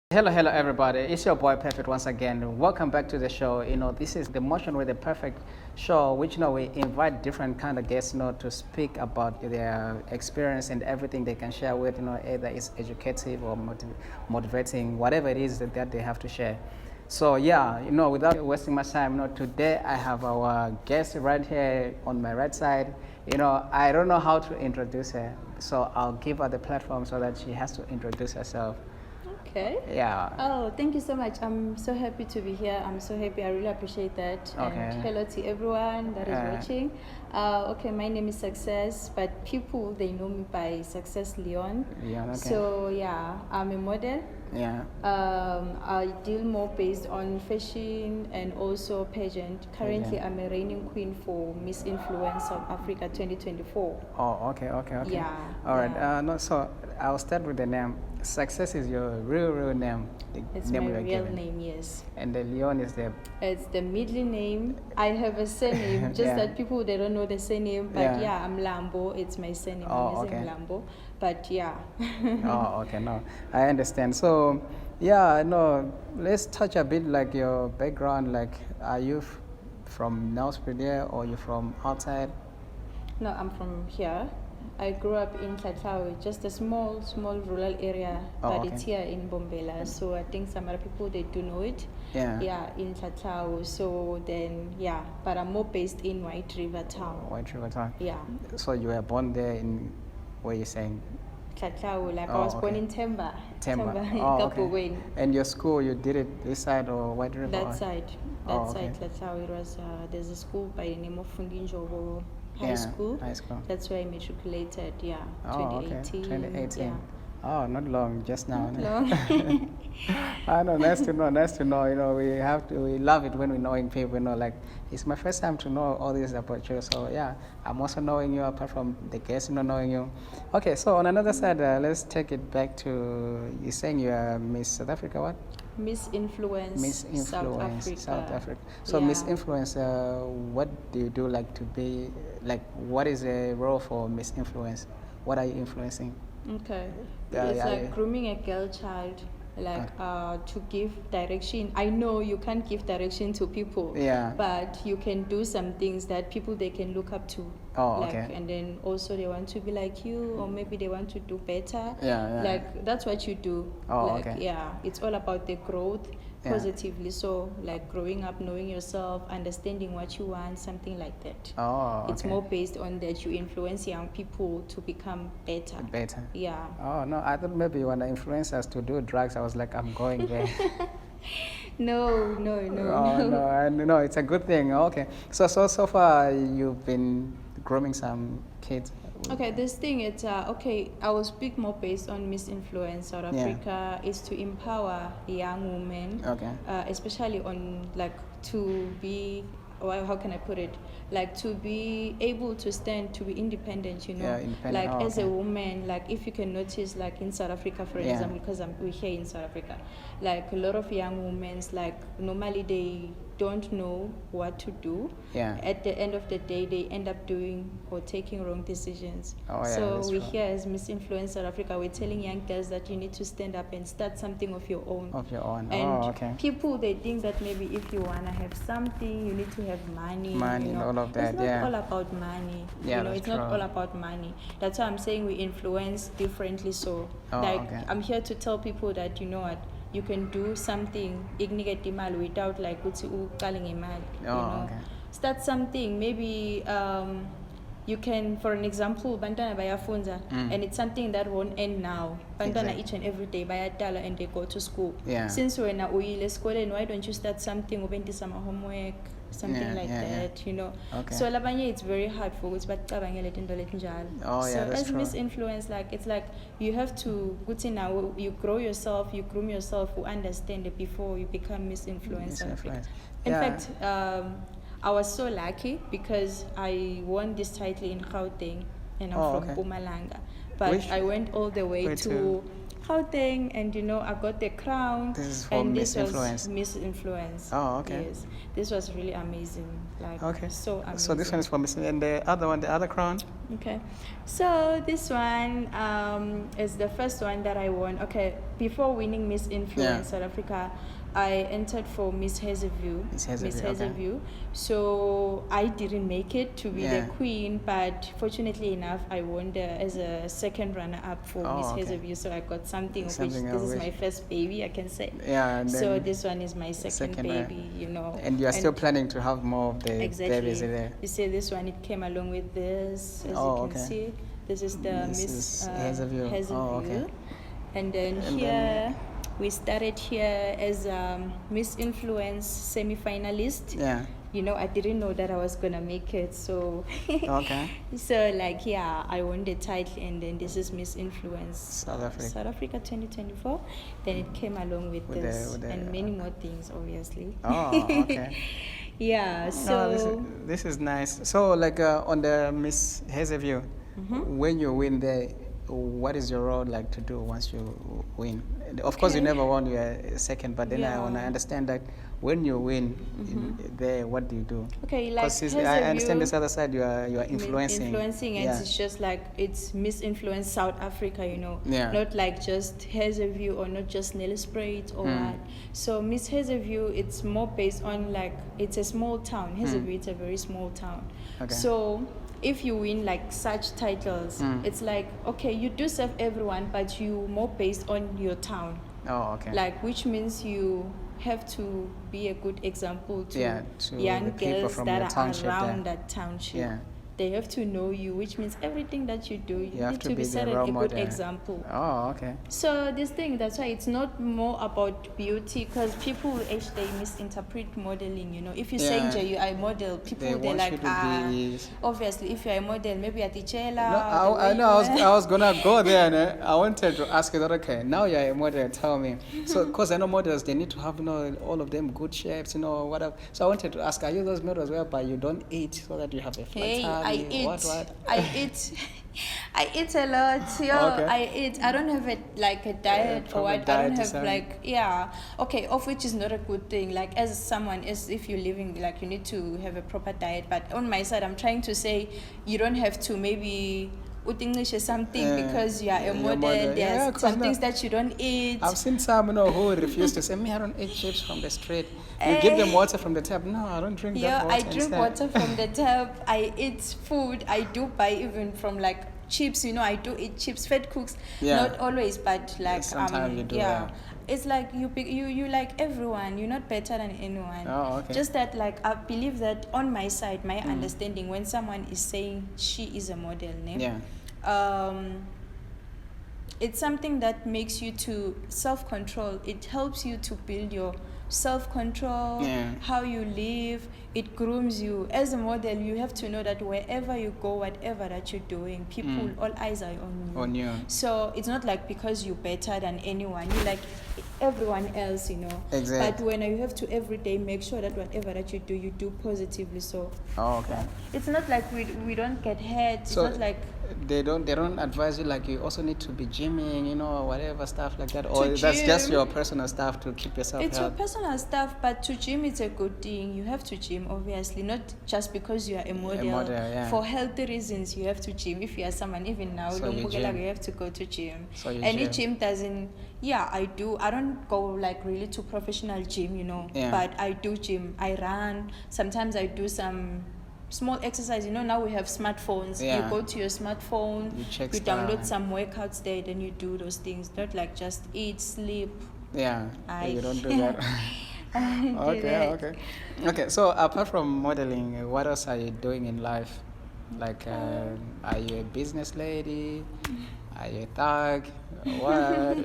Hello, everybody. It's your boy Perfect once again. Welcome back to the show. This is the Motion with the Perfect Show, which we invite different kind of guests, to speak about their experience and everything they can share with, either it's educative or motivating, whatever it is that they have to share. So yeah, without wasting much time, today I have our guest right here on my right side. I don't know how to introduce her, so I'll give her the platform so that she has to introduce herself. Okay. Yeah. Oh, thank you so much. I'm so happy to be here. I'm so happy. I really appreciate that. Okay. And hello to everyone that is watching. Okay, my name is Success, but people, they know me by Succes Leon. Yeah, okay. So yeah, I'm a model. Yeah. I deal more based on fashion and also pageant. Currently, I'm a reigning queen for Miss Influence South Africa 2024. Oh, okay. Yeah. All right. Yeah. No, so I'll start with the name. Success is your real name. The It's name my you are real given. name, yes. And the Leon is the. It's the middle name. I have a surname, just Yeah. that people they don't know the surname. But Yeah. yeah, I'm Lambo. It's my surname. Oh, I'm okay. Lambo. But yeah. Oh, okay. No, I understand. So, yeah, no. Let's touch a bit like your background. Like, are you from Nelspruit there, or you from outside? No, I'm from here. I grew up in Tlatlawe, just a small rural area, Oh, but okay. it's here in Bombela. So I think some other people they do know it. Yeah. Yeah, in Tlatlawe. So then yeah, but I'm more based in White River Town. White River Town. Yeah, So you were born there in, where you saying? Tlatlawe. Like I Oh, was born okay. in Temba. Temba. in Oh, okay. Kapogweni. And your school, you did it this side or White River? That side. Oh, That okay. side. That's how it was. There's a school by the name of Fundinjobo High Yeah, School. high school. That's where I matriculated. Yeah, Oh, 2018. okay. 2018. Yeah. Oh, not long, just now. Long. I know, nice to know, nice to know. We love it when we knowing people. Like it's my first time to know all this about you. So yeah, I'm also knowing you apart from the guests, knowing you. Okay, so on another side, let's take it back to you saying you are Miss South Africa. What? Miss Influence. Miss Influence, South Africa. So Yeah. Miss Influence, what do you do like to be like? What is the role for Miss Influence? What are you influencing? Okay. Yeah, It's yeah, like yeah. grooming a girl child, like to give direction. I know you can't give direction to people, Yeah. but you can do some things that people they can look up to. Oh, like, okay. And then also they want to be like you, or maybe they want to do better. Yeah. Like that's what you do. Oh, like, okay. Yeah, it's all about the growth Yeah. positively. So like growing up, knowing yourself, understanding what you want, something like that. Oh, okay. It's more based on that you influence young people to become better. Better. Yeah. Oh no, I thought maybe you want to influence us to do drugs. I was like, I'm going there. No. Oh no, no, it's a good thing. Okay, so far you've been grooming some kids. Okay, this thing it's okay. I will speak more based on Miss Influence South Yeah. Africa is to empower young women, Okay. especially on like to be. Or how can I put it? Like to be able to stand, to be independent. Yeah, independent. Like Oh, as a okay. woman, like if you can notice, like in South Africa, for Yeah. example, because we're here in South Africa, like a lot of young women, like normally they don't know what to do. Yeah. At the end of the day, they end up doing or taking wrong decisions. Oh, yeah, So that's we true. here as Miss Influence South Africa, we're telling young girls that you need to stand up and start something of your own. Of your own. And Oh, okay. people they think that maybe if you wanna have something, you need to have money. Money and all of that, It's not yeah. all about money. Yeah, that's it's not true. all about money. That's why I'm saying we influence differently. So Oh, like okay. I'm here to tell people that you know what. You can do something without like uqale ngemali, Oh, okay. Start something. Maybe you can, for an example, bantwana bayafunza, and it's something that won't end now. Bantwana Exactly. each and every day bayadala and they go to school. Yeah. Since wena uyile esikoleni, why don't you start something ubentisa ama homework, something Yeah, like yeah. that, Okay. So labanye it's very hard for ukuthi bacabangele into letinjalo. Oh, yeah, So that's as true. Miss Influence, like it's like you have to ukuthi now you grow yourself, you groom yourself, you understand it before you become Miss Influence. Miss Influence. In Yeah. fact, I was so lucky because I won this title in Gauteng and I'm Oh, from okay. Mpumalanga. But Which- I went all the way Where to to? Gauteng and I got the crown. This is for and Miss this was Influence. Miss Influence. Oh, okay. Yes. This was really amazing. Like Okay. so amazing. So this one is for Miss, and the other one, the other crown. Okay, so this one is the first one that I won. Okay, before winning Miss Influence South Africa, I entered for Miss Hazelview. Miss Hazelview, okay. So I didn't make it to be Yeah. the queen, but fortunately enough, I won as a second runner-up for Miss okay. Hazelview. So I got something Something of of which this is which- my first baby, I can say. Yeah. And So then this one is my second baby, you know. And you are still planning to have more of the Exactly. babies there. You see, this one, it came along with this, as you can okay. see. This is the This Miss is Hazelview. Hazelview. Okay. And then And here, then- we started here as Miss Influence semi-finalist. Yeah. You know, I didn't know that I was gonna make it, so Okay. so like I won the title, and then this is Miss Influence South Africa 2024. Then it came along with this and many more things, obviously. Oh, okay. Yeah. So this is nice. So like on the Miss Hazelview, when you win there, what is your role like to do once you win? Of course, you never won, you are second, but then I want to understand that when you win there, what do you do? Okay, like I understand this other side, you are influencing. Influencing, and Yeah. it's just like it's Miss Influence South Africa, you know. Yeah. Not like just Hazelview or not just Nelspruit or what. So Miss Hazelview, it's more based on like it's a small town. Hazelview, it's a very small town. Okay. So if you win like such titles, it's like okay, you do serve everyone, but you more based on your town. Oh, okay. Like which means you have to be a good example to to young the people girls from that your are township around there. that township. Yeah. They have to know you, which means everything that you do, you have need to to be be the set role a good model. example. Oh, okay. So this thing, that's why it's not more about beauty, because people actually misinterpret modeling. You know, if you say Yeah. you are a model, people They they're want like you to be- obviously if you're a model, maybe at Tichela. No, I know. I was gonna go there, and I wanted to ask you that. Okay, now you're a model. Tell me. So, because I know models, they need to have all of them good shapes, whatever. So I wanted to ask, are you those models whereby you don't eat so that you have a flat Hey, tummy? I eat. What? I eat. I eat a lot. Yo, Okay. I eat. I don't have a diet or proper what. I diet don't is have okay, of which is not a good thing. Like as someone, as if you're living, like you need to have a proper diet. But on my side, I'm trying to say you don't have to maybe with English or something because you are a model. There's some things that you don't eat. I've seen some who refuse to say, me, I don't eat chips from the street. You give them water from the tap. No, I don't drink that water. I drink instead. water from the tap. I eat food. I do buy even from like chips. I do eat chips, fat cooks. Yeah. Not always, but like sometimes you do. Yeah. It's like you like everyone. You're not better than anyone. Oh, okay. Just that, like, I believe that on my side, my understanding, when someone is saying she is a model, it's something that makes you to self-control. It helps you to build your self-control, how you live. It grooms you. As a model, you have to know that wherever you go, whatever that you're doing, people, all eyes are on you. So it's not like because you're better than anyone, you're like everyone else, Exactly. But when you have to every day make sure that whatever that you do positively. So it's not like we don't get hurt. It's not like they don't advise you like you also need to be gymming, whatever stuff like that, or that's just your personal stuff to keep yourself It's healthy. your personal stuff, but to gym it's a good thing. You have to gym, obviously, not just because you are a model. For healthy reasons you have to gym. If you are someone, even now, So you have to go to gym. So you Any gym. gym doesn't I do. I don't go like really to professional gym, but I do gym. I run. Sometimes I do some small exercise. Now we have smartphones. You go to your smartphone, you download some workouts there, then you do those things. Not like just eat, sleep. You don't do that. Okay, so apart from modeling, what else are you doing in life? Like are you a business lady? Are you a thug? What?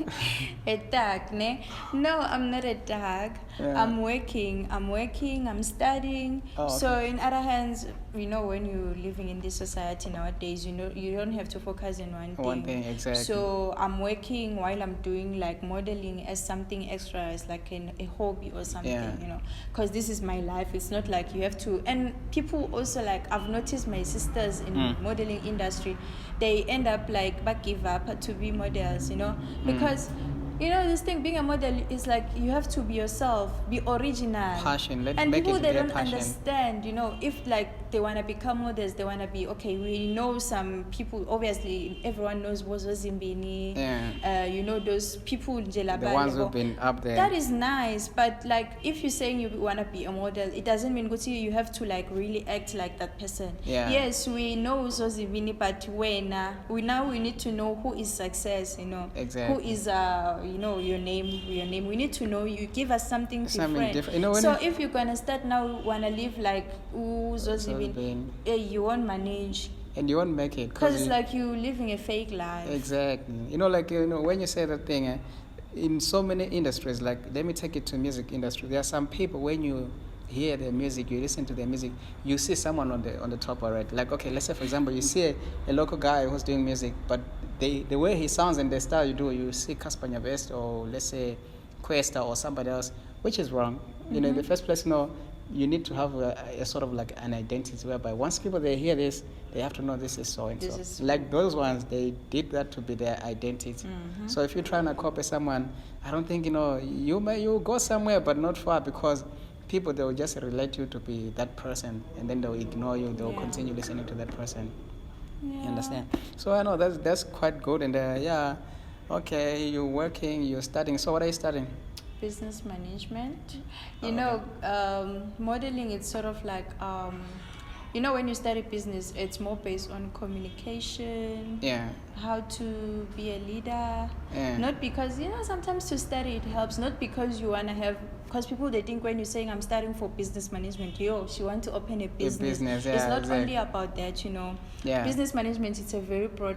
A thug, ne? No, I'm not a thug. I'm working, I'm studying. So in other hands, when you're living in this society nowadays, you don't have to focus on one thing. Exactly. So I'm working while I'm doing like modeling as something extra, as like a hobby or something, because this is my life. It's not like you have to. And people also, like, I've noticed my sisters in modeling industry, they end up like back give up to be models, because this thing, being a model is like you have to be yourself, be original. Passion. And people, they don't understand, if like they want to become models. They want to be, okay, we know some people, obviously everyone knows Wozo Zimbini. You know those people, the ones who've been up there. That is nice, but like if you're saying you want to be a model, it doesn't mean you have to like really act like that person. Yes, we know Wozo Zimbini, but we need to know who is Success, you know. Exactly. Who is you know, your name. We need to know you. Give us something different. You know, so if you're gonna start now, wanna live like you won't manage. And you won't make it. Because it's like you living a fake life. Exactly. You know, like, you know, when you say that thing, in so many industries, like, let me take it to music industry. There are some people, when you hear their music, you listen to their music, you see someone on the top already. Like, okay, let's say, for example, you see a local guy who's doing music, but the way he sounds and the style you do, you see Casper Nyavest or, let's say, Questa or somebody else, which is wrong. You know, in the first place, you know, you need to have a sort of like an identity whereby once people they hear this, they have to know this is so and so. Like those ones, they did that to be their identity. So if you're trying to copy someone, I don't think, you know, you go somewhere but not far, because people, they will just relate you to be that person, and then they'll ignore you. They'll continue listening to that person. You understand? So I know that's quite good. And okay, you're working, you're studying. So what are you studying? Business management. You know, modeling, it's sort of like, you know, when you study business, it's more based on communication, how to be a leader. Not because, you know, sometimes to study it helps, not because you want to have, because people, they think when you're saying I'm studying for business management, she want to open a business. It's not only about that, you know. Business management, it's a very broad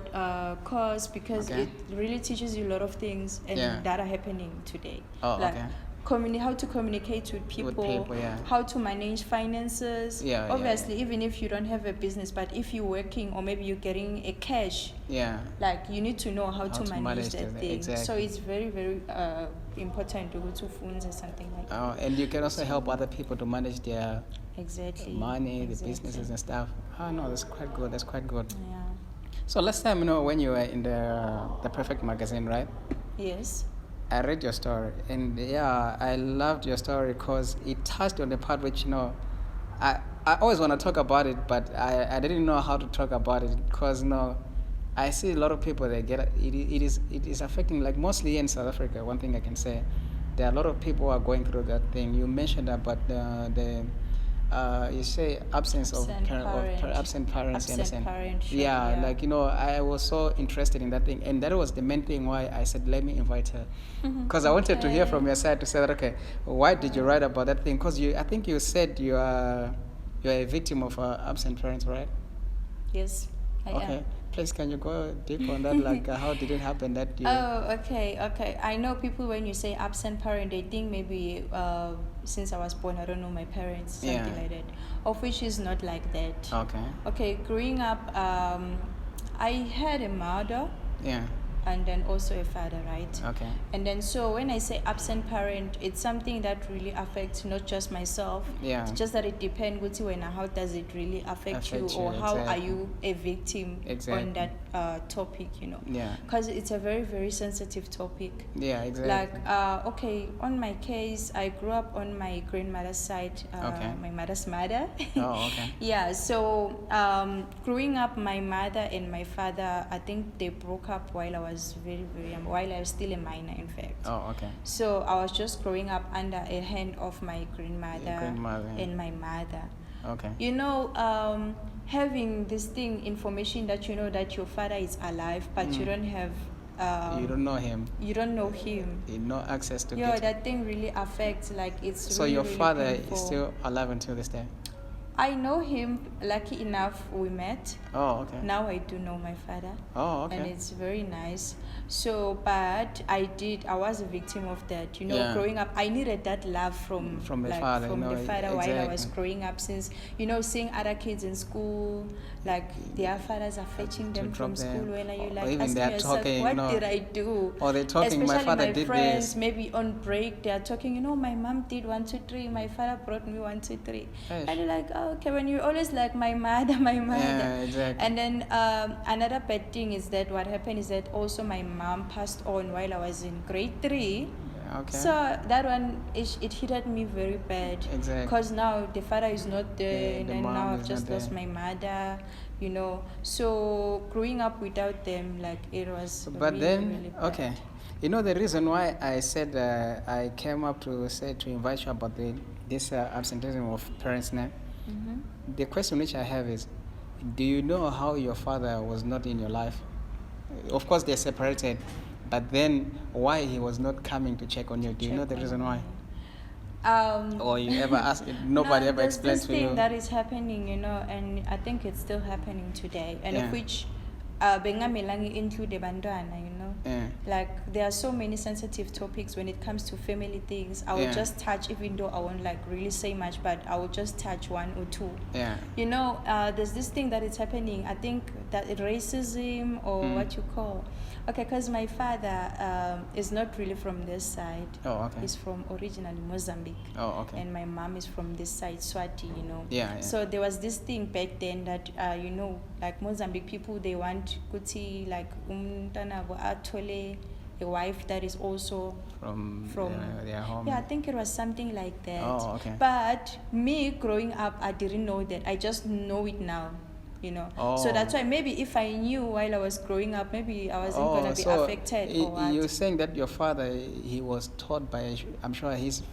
course, because it really teaches you a lot of things and that are happening today. How to communicate with people, how to manage finances. Obviously, even if you don't have a business, but if you're working or maybe you're getting a cash, like you need to know how to manage that thing. Exactly. So it's very, very important to go to phones or something like that. And you can also help other people to manage their money, the businesses and stuff. No, that's quite good. That's quite good. So last time, you know, when you were in the Perfekt magazine, right? Yes. I read your story, and I loved your story because it touched on the part which, you know, I always want to talk about it, but I didn't know how to talk about it, because, you know, I see a lot of people that get it. It is affecting, like, mostly in South Africa. One thing I can say, there are a lot of people who are going through that thing. You mentioned about you say absent parents. Like, you know, I was so interested in that thing, and that was the main thing why I said let me invite her, because I wanted to hear from your side to say that, okay, why did you write about that thing? Because I think you said you're a victim of absent parents, right? Yes, I am. Please, can you go deep on that? Like, how did it happen that you... Okay. I know people, when you say absent parent, they think maybe since I was born, I don't know my parents, something like that. Of which is not like that. Okay, growing up, I had a mother. And then also a father, right? And then so when I say absent parent, it's something that really affects not just myself. It's just that it depends when how does it really affect you, or how are you a victim on that topic, you know? Because it's a very, very sensitive topic. Like, okay, on my case, I grew up on my grandmother's side, my mother's mother. So growing up, my mother and my father, I think they broke up while I was very, very young, while I was still a minor, in fact. So I was just growing up under a hand of my grandmother and my mother. You know, having this thing, information that you know that your father is alive, but you don't have... you don't know him. You don't know him. No access to that thing really affects, like, it's so really, your really father painful. is still alive until this day? I know him. Lucky enough, we met. Now I do know my father. And it's very nice. So, but I was a victim of that. You know, growing up, I needed that love from the father. While I was growing up, since, you know, seeing other kids in school, like their fathers are fetching them from school. When are you like asking yourself, what did I do? Or they're talking, especially my father my did friends, this. maybe on break, they are talking, you know, my mom did 1, 2, 3, my father brought me 1, 2, 3. And you're like, okay, when you're always like my mother. And then another bad thing is that what happened is that also my mom passed on while I was in grade 3. Okay. So that one, it hit me very bad. Exactly. Because now the father is not there, The and mom now is I've just not lost there. my mother, So growing up without them, like, it was But really, then, really bad. okay. The reason why I said I came up to invite you about this absenteeism of parents now. Mm-hmm. The question which I have is, do you know how your father was not in your life? Of course, they're separated, but then why he was not coming to check on you? Do you know the reason why? Or you ever asked? Nobody ever there's explained this to you. thing that is happening, and I think it's still happening today, and Yeah. of which bengamelangi include bantwana, Yeah. Like, there are so many sensitive topics when it comes to family things. I will Yeah. just touch, even though I won't like really say much, but I will just touch one or two. Yeah. There's this thing that is happening. I think that racism, or what you call. Okay, because my father is not really from this side. Oh, okay. He's from originally Mozambique. Oh, okay. And my mom is from this side, Swati, Yeah. So there was this thing back then that, like Mozambique people, they want kuti, like, umtanabo atole, a wife that is also From their home. Yeah, I think it was something like that. Oh, okay. But me growing up, I didn't know that. I just know it now. Oh. So that's why maybe if I knew while I was growing up, maybe I wasn't going to be affected or what. You're saying that your father, he was taught by, I'm sure, his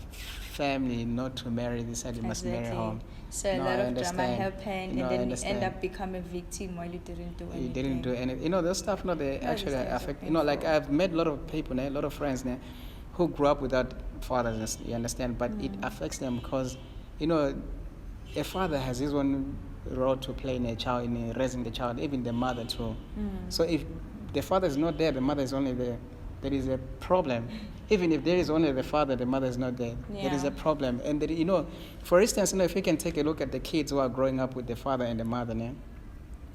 family not to marry this side, you must marry home. So a lot of drama happened, and then you end up becoming a victim while you didn't do anything. You didn't do anything. Those stuff, they actually affect, like I've met a lot of people, a lot of friends who grew up without fathers, you understand, but it affects them because, a father has his own role to play in a child, in raising the child, even the mother too. So if the father is not there, the mother is only there, there is a problem. Even if there is only the father, the mother is not there, there is a problem. And for instance, if we can take a look at the kids who are growing up with the father and the mother,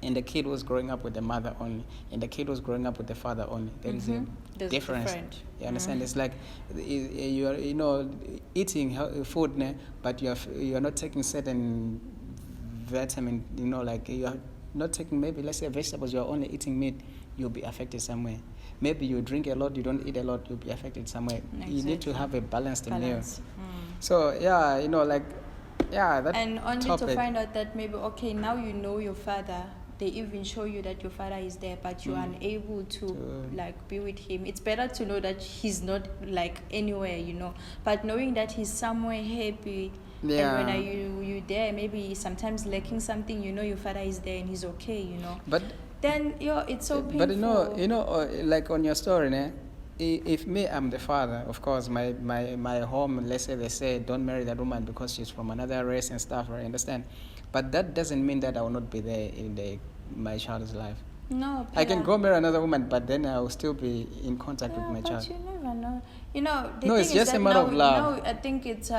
and the kid was growing up with the mother only, and the kid was growing up with the father only, there is a difference. You understand? It's like you are, eating food, but you are not taking certain vitamin, like you are not taking, maybe let's say vegetables, you are only eating meat, you'll be affected somewhere. Maybe you drink a lot, you don't eat a lot, you'll be affected somewhere. Exactly. You need to have a balanced meal. So that and only topic. To find out that maybe, okay, now you know your father, they even show you that your father is there, but you're unable to like be with him. It's better to know that he's not like anywhere, but knowing that he's somewhere happy. Yeah. And when you there, maybe sometimes lacking something, your father is there and he's okay, But then it's so painful. But like on your story, if me, I'm the father, of course, my home, let's say they say don't marry that woman because she's from another race and stuff, I understand. But that doesn't mean that I will not be there in my child's life. No, I can go marry another woman, but then I will still be in contact with my child. But you never know. The no, thing it's just a matter of love. I think it's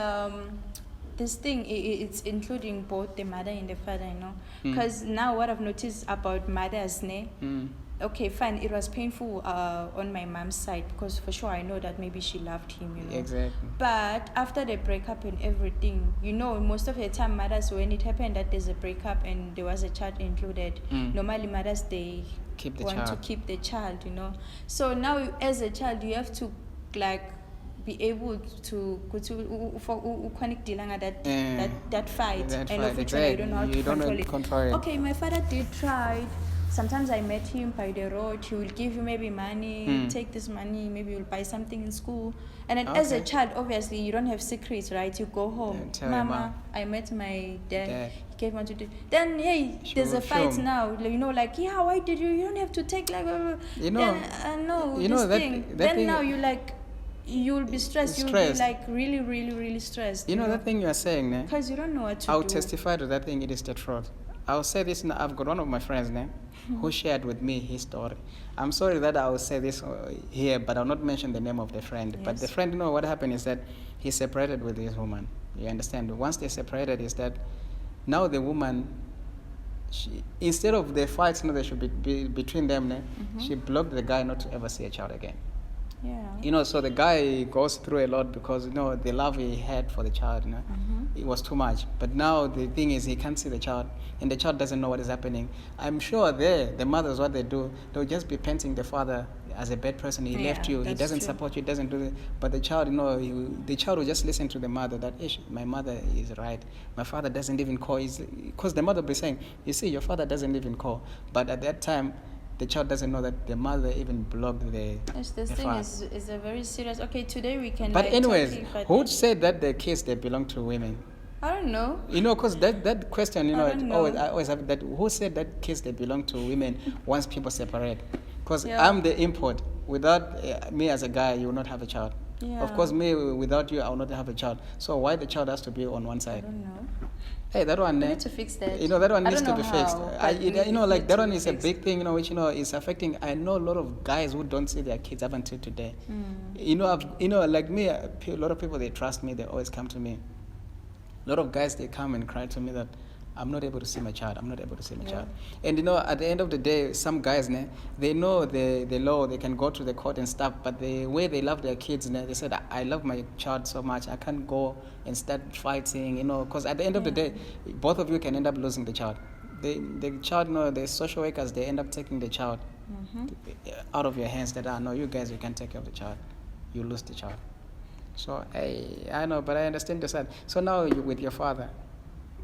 this thing, it's including both the mother and the father, because now what I've noticed about mothers, okay, fine, it was painful on my mom's side, because for sure I know that maybe she loved him, Exactly. But after the breakup and everything, most of the time mothers, when it happened that there's a breakup and there was a child included, normally mothers, they want to keep the child, So now as a child, you have to like be able to go to that fight, and of which you don't know how to control it. Okay, my father did try. Sometimes I met him by the road. He will give you maybe money, take this money, maybe you'll buy something in school. And then as a child, obviously, you don't have secrets, right? You go home. Mama, I met my dad. He gave money to do. Then, hey, there's a fight now. Like, yeah, why did you? You don't have to take like, no, Then now you like, you'll be stressed. You'll be like really, really, really stressed. That thing you are saying, because you don't know what to do. I'll testify to that thing. It is the truth. I'll say this now. I've got one of my friends who shared with me his story. I'm sorry that I will say this here, but I'll not mention the name of the friend. Yes. But the friend, what happened is that he separated with this woman. You understand? Once they separated, is that now the woman, instead of the fights that should be between them, she blocked the guy not to ever see a child again. Yeah. So the guy goes through a lot because, the love he had for the child, it was too much. But now the thing is he can't see the child, and the child doesn't know what is happening. I'm sure the mothers, what they do, they'll just be painting the father as a bad person. He Yeah, left you. He that's doesn't true. support you. Doesn't do it. But the child, the child will just listen to the mother that my mother is right. My father doesn't even call. Because the mother will be saying, you see, your father doesn't even call. But at that time, the child doesn't know that the mother even blocked the. Yes, this the thing father. is a very serious. Okay, today we can. But like, anyways, talk, but who said that the kids they belong to women? I don't know. Because that question, I don't know. I always have that. Who said that kids they belong to women once people separate? Because Yeah. I'm the import. Without me as a guy, you will not have a child. Yeah. Of course, me without you, I will not have a child. So why the child has to be on one I side? don't know. Hey, that one. We need to fix that. That one I needs don't to be know fixed. how, but we Like need that to one be is a fixed. big thing. Which is affecting. I know a lot of guys who don't see their kids up until today. Like me, a lot of people they trust me. They always come to me. A lot of guys they come and cry to me that I'm not able to see my child. I'm not able to see my child. And at the end of the day, some guys, they know the law. They can go to the court and stuff. But the way they love their kids, they said, I love my child so much. I can't go and start fighting. Because at the end of the day, both of you can end up losing the child. The child, the social workers, they end up taking the child out of your hands. That no, you guys, you can take care of the child. You lose the child. So I know, but I understand your side. So now you with your father.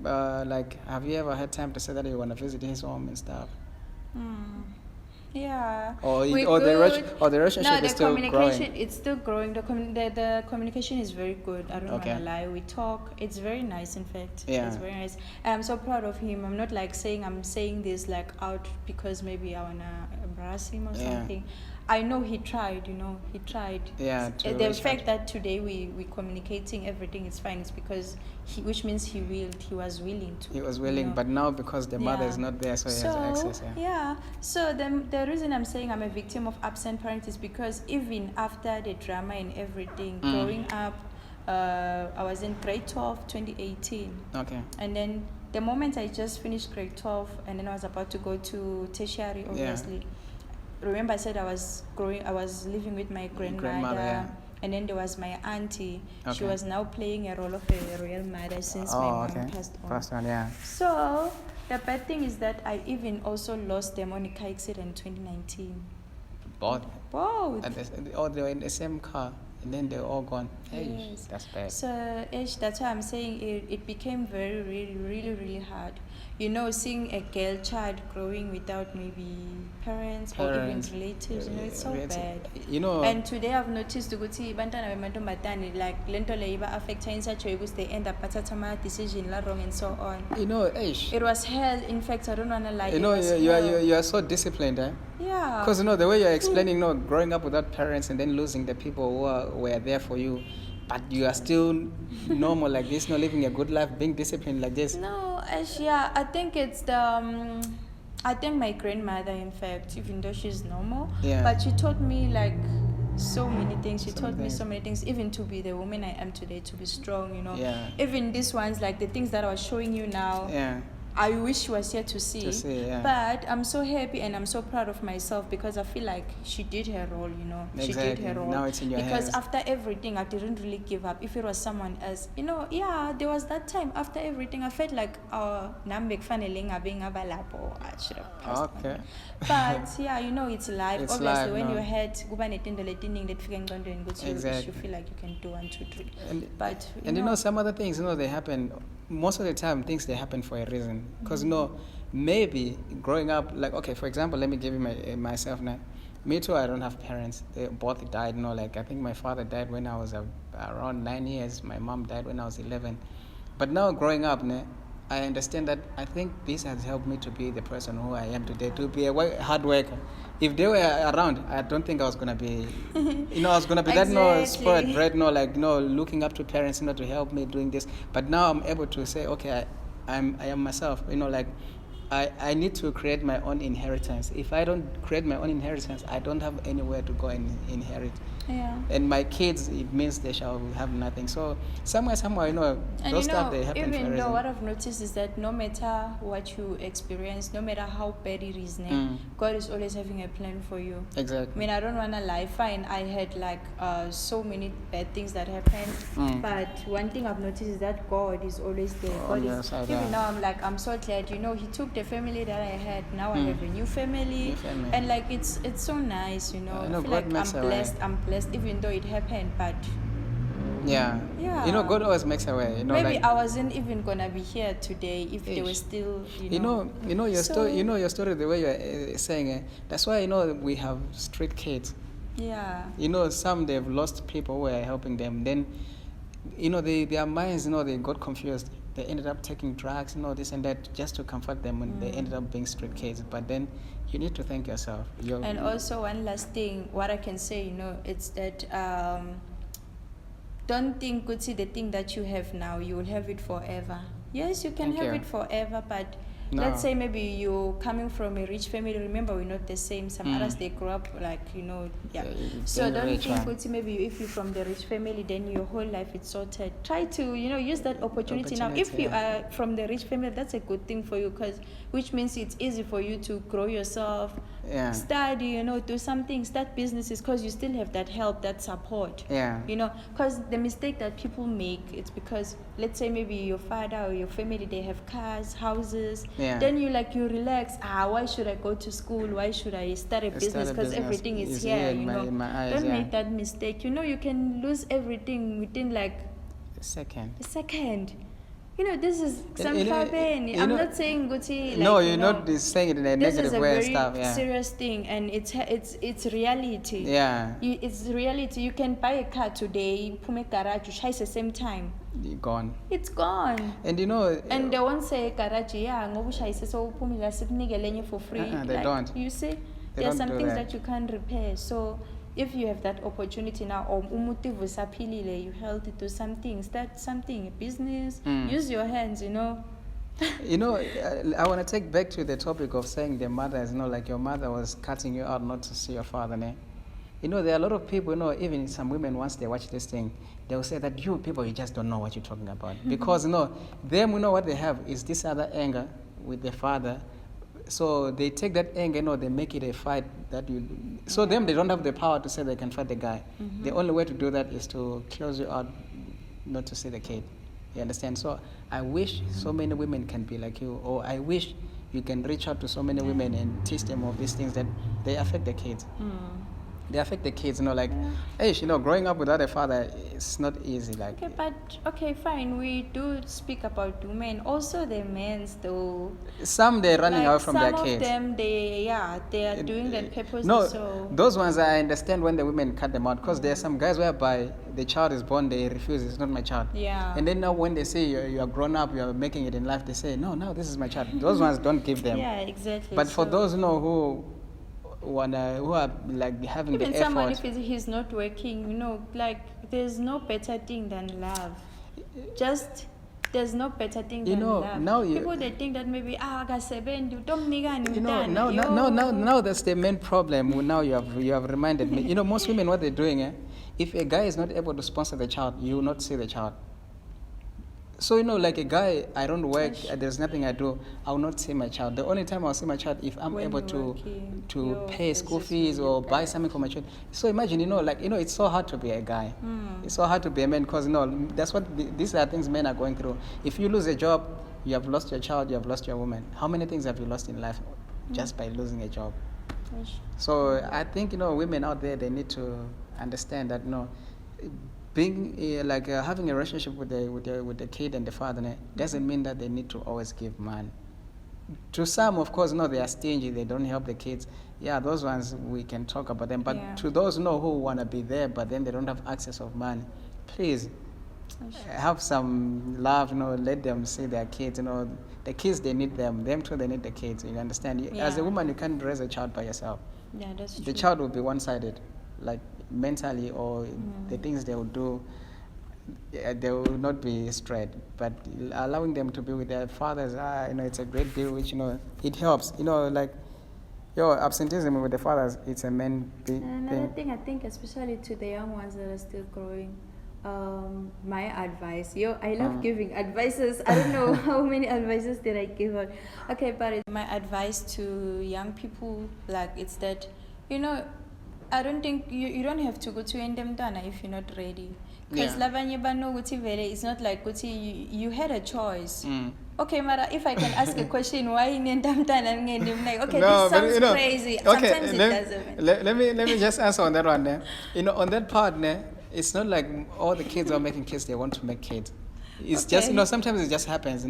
Have you ever had time to say that you want to visit his home and stuff? Yeah. Or We the relationship the is still communication, growing? it's still growing. The communication is very good. I don't Okay. want to lie. We talk. It's very nice, in fact. Yeah. It's very nice. I'm so proud of him. I'm not I'm saying this out because maybe I want to embarrass him or something. I know he tried, he tried. Yeah, to The reach fact out. that today we communicating everything is fine. It's because which means he was willing to. He was willing, but now because the mother is Yeah. not there, so he has access. Yeah. So the reason I'm saying I'm a victim of absent parents is because even after the drama and everything, growing up, I was in grade 12, 2018. Okay. And then the moment I just finished grade 12 and then I was about to go to tertiary, obviously. Remember I said I was living with my grandmother. yeah. And then there was my auntie. Okay. She was now playing a role of a royal mother since my mom passed on. First one, yeah. So the bad thing is that I even also lost them on a car accident in 2019. Both. Both. And they were in the same car, and then they're all gone. Hey, Yes. that's bad. So that's why I'm saying it became very, really, really, really hard. Seeing a girl child growing without maybe parents or even relatives, it's so bad. And today I've noticed ukuthi bantwana bemantombazane like lento le iba affect in such a way because they end up bathatha decision la wrong and so on. It was hell. In fact, I don't wanna lie. You are so disciplined, eh? Yeah. Because the way you're explaining, growing up without parents and then losing the people who were there for you, but you are still normal like this, living a good life, being disciplined like this. No, I think it's I think my grandmother, in fact, even though she's normal, but she taught me so many things. She taught me so many things, even to be the woman I am today, to be strong, Yeah. Even these ones, like the things that I was showing you now. Yeah. I wish she was here to see. Yeah. But I'm so happy and I'm so proud of myself because I feel like she did her role, Exactly. She did her role. Now it's in your because hands. after everything, I didn't really give up. If it was someone else, there was that time after everything, I felt like, Nambek faneling being a balapo. I should have passed Okay. on. But it's life. It's Obviously, life, when no. you're head, you feel like you can do 1, 2, 3. But some other things, they happen. Most of the time, things they happen for a reason. Because maybe growing up, for example, let me give you myself now. Me too, I don't have parents. They both died. I think my father died when I was around 9 years. My mom died when I was 11. But now growing up, I understand that I think this has helped me to be the person who I am today, to be a hard worker. If they were around, I don't think I was gonna be, I was gonna be Exactly. that spoiled brat, looking up to parents, to help me doing this. But now I'm able to say, okay, I am myself. I need to create my own inheritance. If I don't create my own inheritance, I don't have anywhere to go and inherit. Yeah. And my kids, it means they shall have nothing. So somehow, And those stuff, they happen for a even though reason. what I've noticed is that no matter what you experience, no matter how bad it is, God is always having a plan for you. Exactly. I mean, I don't want to lie. Fine, I had like so many bad things that happened, but one thing I've noticed is that God is always there. God your is, side, even now I'm so glad. He took the family that I had. Now I have a new family, and like it's so nice. I feel God like makes I'm a way. blessed. I'm blessed, even though it happened, but. Yeah. Yeah. God always makes a way. Maybe like, I wasn't even gonna be here today if they were still, your story. Your story. The way you're saying it. That's why we have street kids. Yeah. Some they've lost people who are helping them. Then, their minds. They got confused. They ended up taking drugs. This and that just to comfort them, and they ended up being street kids. But then, you need to thank yourself. And also one last thing, what I can say, it's that. Don't think, Kutsi, the thing that you have now, you will have it forever. Yes, you can have it forever, but let's say maybe you're coming from a rich family. Remember, we're not the same. Some others, they grow up like, yeah. So don't think, Kutsi, maybe if you're from the rich family, then your whole life is sorted. Try to, use that opportunity now. If you are from the rich family, that's a good thing for you, which means it's easy for you to grow yourself, study, do something, start businesses, because you still have that help, that support. Yeah. Because the mistake that people make, it's because, let's say maybe your father or your family, they have cars, houses. Yeah. Then you relax. Why should I go to school? Why should I start a business? Because everything is here. In my eyes, don't make that mistake. You can lose everything within like a second. This is sunflower pain. I'm not saying Gucci. No, you're not saying it in a negative way and stuff. This is a very serious thing, and it's reality. Yeah. It's reality. You can buy a car today, pume garage, chase the same time. Gone. It's gone. And and they won't say garage, so for free. They don't. You see, there are some things that you can't repair. So if you have that opportunity now, or you healthy, do something, start something, a business, use your hands, I want to take back to the topic of saying the mother is like your mother was cutting you out not to see your father. There are a lot of people, even some women, once they watch this thing, they will say that you people, you just don't know what you're talking about. Because, them, what they have is this other anger with their father. So they take that anger, they make it a fight that you. So them, they don't have the power to say they can fight the guy. The only way to do that is to close you out, not to see the kid. You understand? So I wish so many women can be like you, or I wish you can reach out to so many women and teach them of these things that they affect the kids. They affect the kids, growing up without a father, it's not easy. Okay, fine. We do speak about women. Also, the men, though. Some they're running away from their kids. Some of them, they are doing that purposely. No, so. Those ones I understand when the women cut them out, because there are some guys whereby the child is born, they refuse. It's not my child. Yeah. And then now when they say you are grown up, you are making it in life, they say no, this is my child. Those ones don't give them. Yeah, exactly. But for those who are like having even the effort. Someone if he's not working, there's no better thing than love. There's no better thing than love. Now people they think that maybe now that's the main problem. Now you have reminded me. Most women, what they're doing, if a guy is not able to sponsor the child, you will not see the child. So, like a guy, I don't work, there's nothing I do, I will not see my child. The only time I'll see my child if I'm able to pay school fees or buy something for my child. So imagine, it's so hard to be a guy. It's so hard to be a man because, that's what, these are things men are going through. If you lose a job, you have lost your child, you have lost your woman. How many things have you lost in life just by losing a job? So I think, women out there, they need to understand that, being having a relationship with the kid and the father doesn't mean that they need to always give money. To some, of course, they are stingy. They don't help the kids. Yeah, those ones we can talk about them. But to those who want to be there, but then they don't have access of money, please have some love. Let them see their kids. The kids, they need them. Them too, they need the kids. You understand? As a woman, you can't raise a child by yourself. Yeah, that's true. The child will be one-sided, like mentally, or the things they will do, they will not be straight. But allowing them to be with their fathers, it's a great deal, which, it helps. absenteeism with the fathers, it's a main big Another thing. thing, I think, especially to the young ones that are still growing, my advice. I love giving advices. I don't know how many advices did I give her. Okay, but my advice to young people, like, it's that, I don't think you don't have to go to Endemtana if you're not ready. Because it's not like you had a choice. Okay, Mara, if I can ask a question, why in Endemtana? I'm like, okay, No, this but, sounds crazy. Okay, Sometimes it doesn't. let me just answer on that one. Ne? On that part, ne, it's not like all the kids are making kids, they want to make kids. It's just, sometimes it just happens,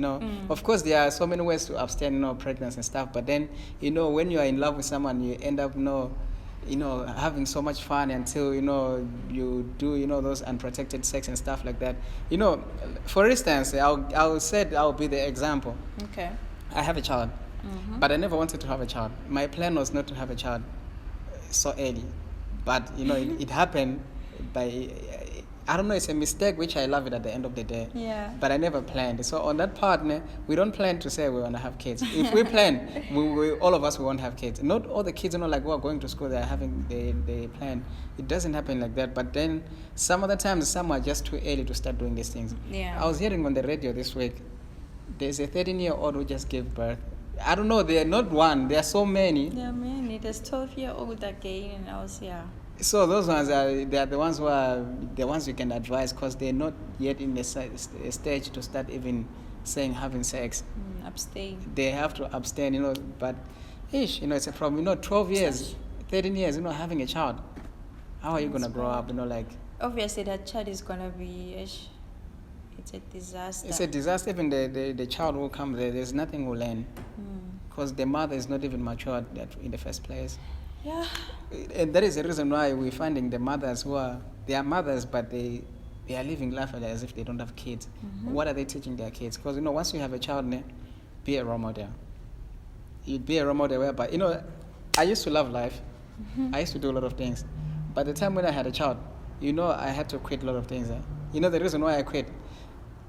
Of course, there are so many ways to abstain, pregnancy and stuff. But then, when you are in love with someone, you end up, having so much fun until, you do, those unprotected sex and stuff like that. For instance, I'll be the example. Okay. I have a child, but I never wanted to have a child. My plan was not to have a child so early. But, it happened by, I don't know, it's a mistake, which I love it at the end of the day. Yeah. But I never planned. So on that part, we don't plan to say we want to have kids. If we plan, all of us, we won't have kids. Not all the kids, who are going to school, they plan. It doesn't happen like that. But then some other times, some are just too early to start doing these things. Yeah. I was hearing on the radio this week, there's a 13-year-old who just gave birth. I don't know, they're not one, there are so many. Yeah, man, it is 12-year-old again, and I was, So those ones they are the ones who are the ones you can advise, because they're not yet in a stage to start even saying having sex. Abstain. They have to abstain, but it's a problem. 12 years, 13 years, having a child. How are you going to grow up, like... Obviously, that child is going to be... It's a disaster. It's a disaster. Even the child will come there. There's nothing will learn. Because the mother is not even mature in the first place. Yeah. And that is the reason why we're finding the mothers they are mothers, but they are living life as if they don't have kids. What are they teaching their kids? Because, once you have a child, be a role model. You'd be a role model whereby, I used to love life. I used to do a lot of things. By the time when I had a child, I had to quit a lot of things. The reason why I quit,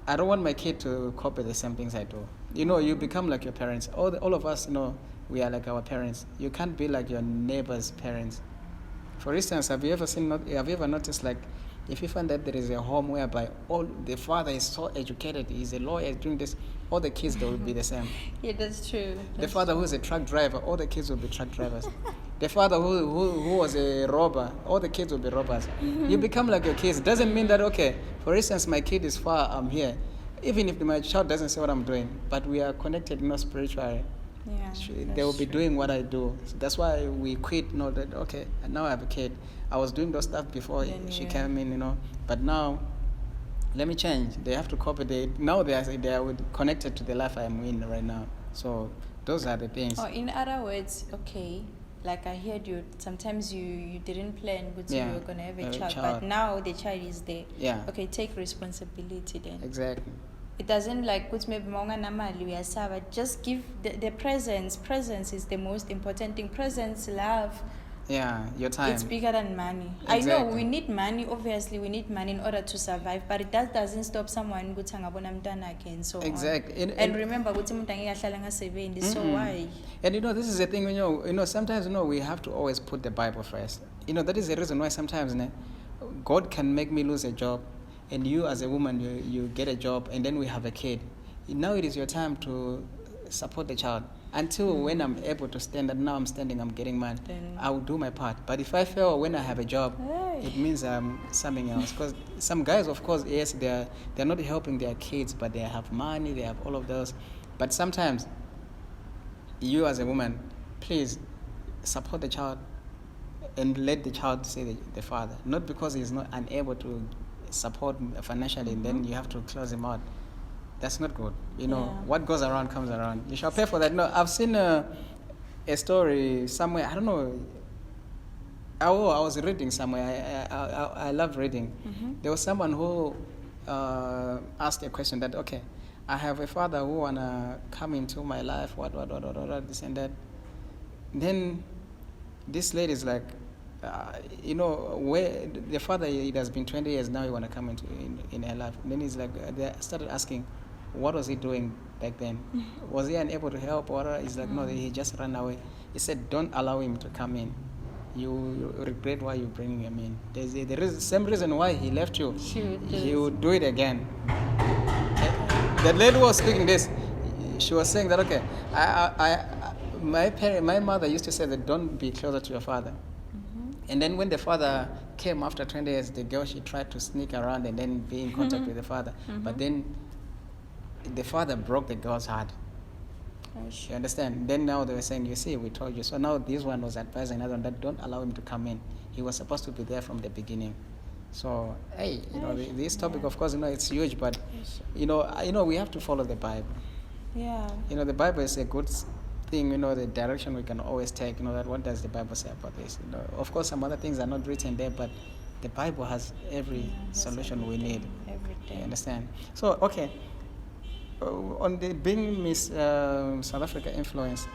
I don't want my kid to copy the same things I do. You become like your parents. All of us, we are like our parents. You can't be like your neighbor's parents. For instance, have you ever noticed, like, if you find that there is a home whereby all the father is so educated, he's a lawyer, doing this, all the kids, they will be the same. Yeah, that's true. The father who is a truck driver, all the kids will be truck drivers. The father who was a robber, all the kids will be robbers. You become like your kids. Doesn't mean that, okay, for instance, my kid is far, I'm here. Even if my child doesn't say what I'm doing, but we are connected, spiritually. Yeah, they will be doing what I do. So that's why we quit. That okay, now I have a kid. I was doing those stuff before she came in, but now let me change. They have to copy. Now they are connected to the life I'm in right now. So those are the things. Or in other words, okay, like I heard you. Sometimes you didn't plan, but you were gonna have a child, but now the child is there. Yeah. Okay, take responsibility then. Exactly. It doesn't like put maybe just give the presence. Presence is the most important thing. Presence, love. Yeah, your time. It's bigger than money. Exactly. I know we need money. Obviously, we need money in order to survive. But that doesn't stop someone again. So exactly. And remember, so why? And this is the thing. Sometimes we have to always put the Bible first. That is the reason why sometimes God can make me lose a job. And you as a woman, you get a job, and then we have a kid. Now it is your time to support the child. Until when I'm able to stand, and now I'm standing, I'm getting mad, I will do my part. But if I fail when I have a job, it means I'm something else. Because some guys, of course, yes, they're not helping their kids, but they have money, they have all of those. But sometimes, you as a woman, please support the child and let the child see the father. Not because he's not unable to support financially, and then you have to close him out. That's not good. What goes around comes around. You shall pay for that. No, I've seen a story somewhere. I don't know. I was reading somewhere. I love reading. There was someone who asked a question that, okay, I have a father who wanna come into my life. What, this and that. Then this lady is like, where the father, it has been 20 years now, you want to come in her life. And then he's like, they started asking, what was he doing back then? Was he unable to help? Or he's like, no, he just ran away. He said, don't allow him to come in. You regret why you bring him in. There is the same reason why he left you. He would do it again. The lady was speaking this. She was saying that, okay, my mother used to say that don't be closer to your father. And then when the father came after 20 years, the girl, she tried to sneak around and then be in contact with the father. But then the father broke the girl's heart. You understand? Then now they were saying, you see, we told you. So now this one was advising another one that don't allow him to come in. He was supposed to be there from the beginning. So, hey, this topic, of course, it's huge, but, we have to follow the Bible. Yeah. The Bible is a good thing, the direction we can always take, that what does the Bible say about this? Of course, some other things are not written there, but the Bible has every solution we need. Everything. You understand? So, okay. On the being Miss South Africa influence,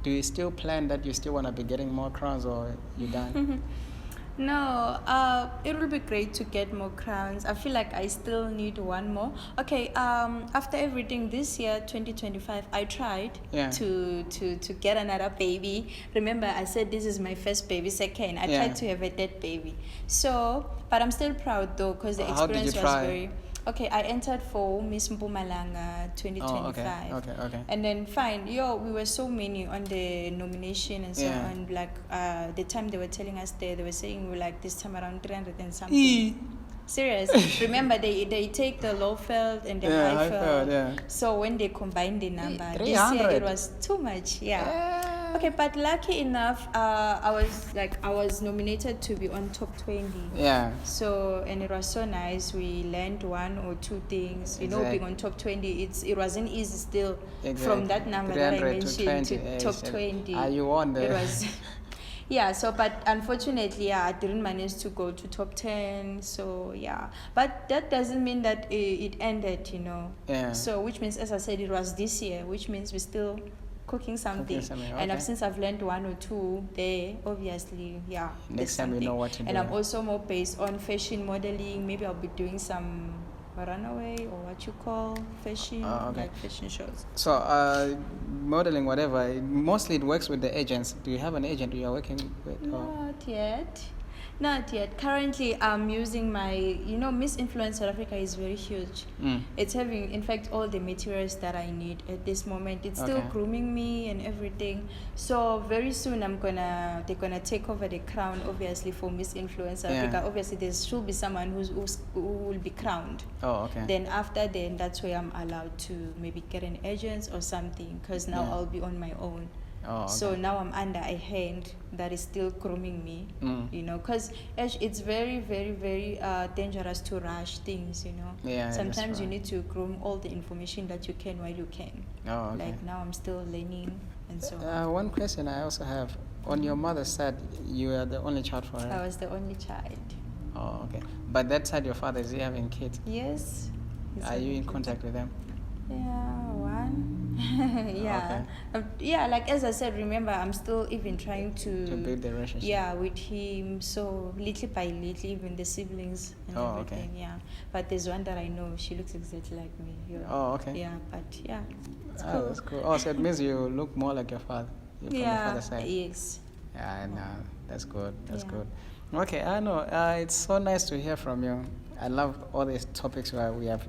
do you still plan that you still want to be getting more crowns, or you done? No, it will be great to get more crowns. I feel like I still need one more. Okay, after everything this year, 2025, I tried to get another baby. Remember, I said this is my first baby, second. I tried to have a third baby. So, but I'm still proud though, because the experience was very... Okay, I entered for Miss Mpumalanga 2025. Okay. And then fine, we were so many on the nomination and so on. Like the time they were telling us they were saying we were like this time around 300 and something. Serious. Remember they take the Lowveld and the Highveld. So when they combine the number, this year it was too much. Okay, but lucky enough, I was nominated to be on top 20. Yeah. So, and it was so nice. We learned one or two things. Being on top 20, it wasn't easy still. From that number that I mentioned to top 20. You won there. It was... Yeah, so, but unfortunately, I didn't manage to go to top 10, so, But that doesn't mean that it ended, Yeah. So, which means, as I said, it was this year, which means we're still cooking something. And since I've learned one or two there, obviously, next time you know what to do. And I'm also more based on fashion modeling. Maybe I'll be doing some runaway or what you call fashion, like fashion shows. So modeling, whatever, mostly it works with the agents. Do you have an agent you're working with? Not yet. Currently, I'm using my, Miss Influence South Africa is very huge. It's having, in fact, all the materials that I need at this moment. It's still grooming me and everything. So very soon, they're gonna take over the crown, obviously, for Miss Influence South Africa. Obviously, there should be someone who will be crowned. Then after then, that's where I'm allowed to maybe get an agent or something, because now I'll be on my own. So now I'm under a hand that is still grooming me, because it's very, very, very dangerous to rush things, Sometimes you need to groom all the information that you can while you can. Like now I'm still learning and so on. One question I also have. On your mother's side, you are the only child for her? I was the only child. But that side, your father, is he having kids? Yes. Are you in contact with them? One. Like as I said, remember I'm still even trying to build the relationship with him, so little by little, even the siblings and everything. But there's one that I know, she looks exactly like me. It's cool. That's cool. So it means you look more like your father. You're from your father's side. Yes. That's good. Good. Okay, I know. It's so nice to hear from you. I love all these topics we have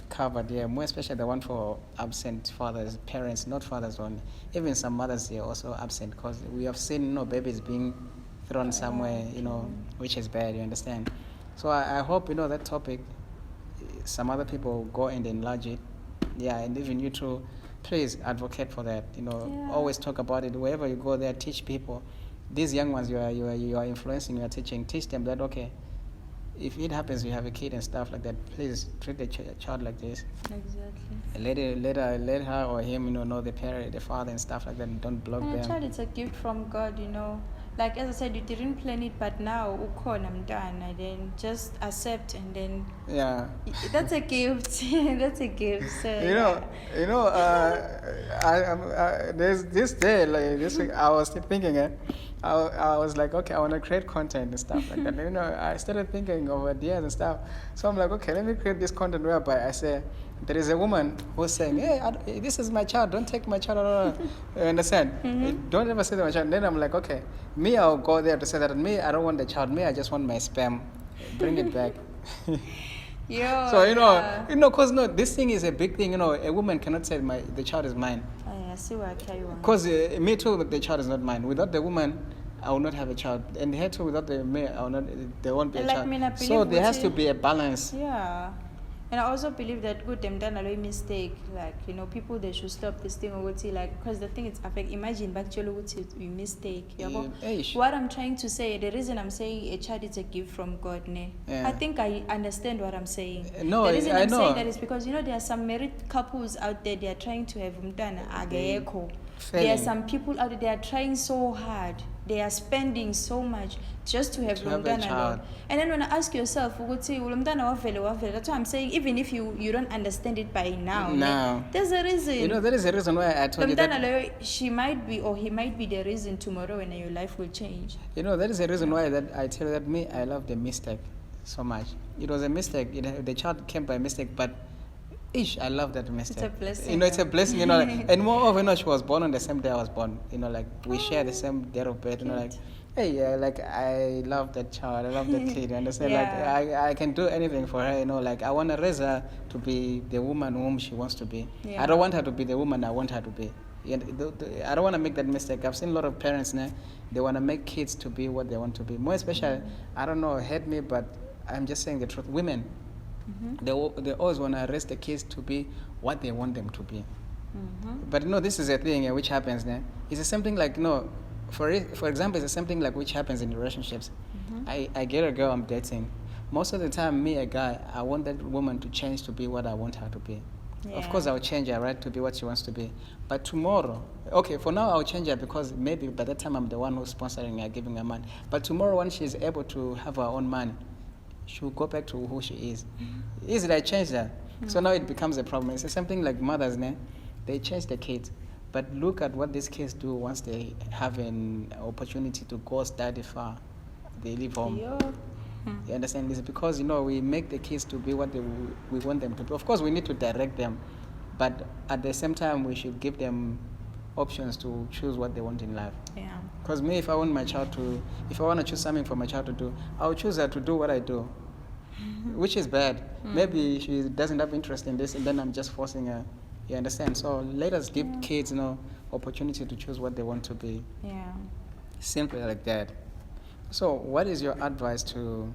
covered here, more especially the one for absent fathers, parents, not fathers only. Even some mothers here also absent, because we have seen babies being thrown somewhere, which is bad. You understand? So I hope that topic. Some other people go and enlarge it. And even you too, please advocate for that. Always talk about it wherever you go. There, teach people. These young ones you are influencing, you are teaching. Teach them that if it happens, you have a kid and stuff like that, please treat the child like this. Exactly. Let her or him, know the parent, the father and stuff like that, and don't block them. Child, it's a gift from God, Like as I said, you didn't plan it, but now, I'm done. And then just accept, and then... That's a gift. That's a gift. So, there's this day, like this week, I was thinking, I was like, okay, I want to create content and stuff like that. You know, I started thinking of ideas and stuff. So I'm like, okay, let me create this content whereby I say, there is a woman who's saying, hey, this is my child, don't take my child. You understand? Don't ever say that my child. Then I'm like, okay, me, I'll go there to say that me, I don't want the child. Me, I just want my sperm. Bring it back. So, because this thing is a big thing. A woman cannot say the child is mine. I see where I carry on. Because me too, the child is not mine. Without the woman, I will not have a child. And her too, without the male, there won't be a child. So there has to be a balance. Yeah. And I also believe that good them done a mistake. Like, people they should stop this thing because the thing it's affect. Imagine back we mistake. What I'm trying to say, the reason I'm saying a child is a gift from God, I think I understand what I'm saying. No, the reason I I'm know. saying that is because there are some married couples out there, they are trying to have there are some people out there, they are trying so hard. They are spending so much just to have a child. And then when I ask yourself, that's why I'm saying, even if you don't understand it by now, there's a reason. There is a reason why I told you that. She might be or he might be the reason tomorrow when your life will change. There is a reason why that I tell you that me, I love the mistake so much. It was a mistake. The child came by mistake, but I love that mistake. It's a blessing. It's a blessing, and moreover, she was born on the same day I was born. We share the same date of birth, hey, I love that child, I love that kid, you understand? I can do anything for her, I want to raise her to be the woman whom she wants to be. I don't want her to be the woman I want her to be. I don't want to make that mistake. I've seen a lot of parents now, they want to make kids to be what they want to be. More especially, I don't know, hate me, but I'm just saying the truth. Women, they always want to raise the kids to be what they want them to be. But this is a thing which happens now. It's the same thing for example, it's the same thing which happens in relationships. I get a girl I'm dating. Most of the time, me, a guy, I want that woman to change to be what I want her to be. Of course, I'll change her, right, to be what she wants to be. But tomorrow, okay, for now, I'll change her because maybe by that time, I'm the one who's sponsoring her, giving her money. But tomorrow, when she's able to have her own money, she'll go back to who she is. Easily, I changed her. So now it becomes a problem. It's the same thing like mothers, they change the kids. But look at what these kids do once they have an opportunity to go study far. They leave home. You understand? It's because, we make the kids to be what we want them to be. Of course, we need to direct them. But at the same time, we should give them options to choose what they want in life. Because me, if I want to choose something for my child to do, I'll choose her to do what I do, which is bad. Maybe she doesn't have interest in this, and then I'm just forcing her. You understand? So let us give kids, opportunity to choose what they want to be. Simply like that. So what is your advice to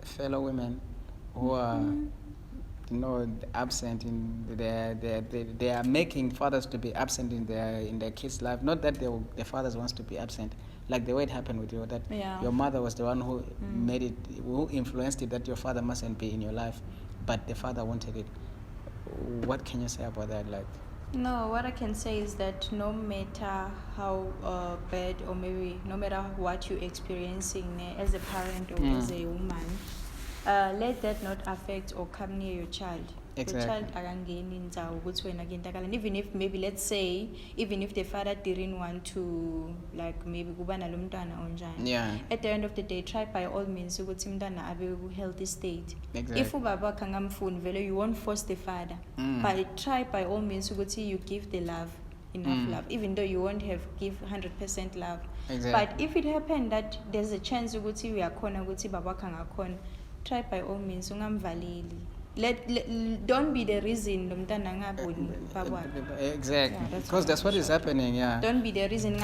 fellow women who are, absent in they are making fathers to be absent in their kids' life? Not that the fathers wants to be absent, like the way it happened with you, that your mother was the one who made it, who influenced it, that your father mustn't be in your life, but the father wanted it. What can you say about that? No, what I can say is that no matter how bad or maybe no matter what you're experiencing as a parent or as a woman, let that not affect or come near your child. Exactly. Your child and even if maybe let's say even if the father didn't want to maybe at the end of the day, try by all means ukuthi umntwana abe healthy state. If ubaba kangamfuni vele you won't force the father, but try by all means ukuthi you give the love, enough love, even though you won't give 100% love. But if it happened that there's a chance ukuthi uyakhona ukuthi baba kangakhona, try by all means ungamvaleli. Don't be the reason exactly, because that's what is happening. Don't be the reason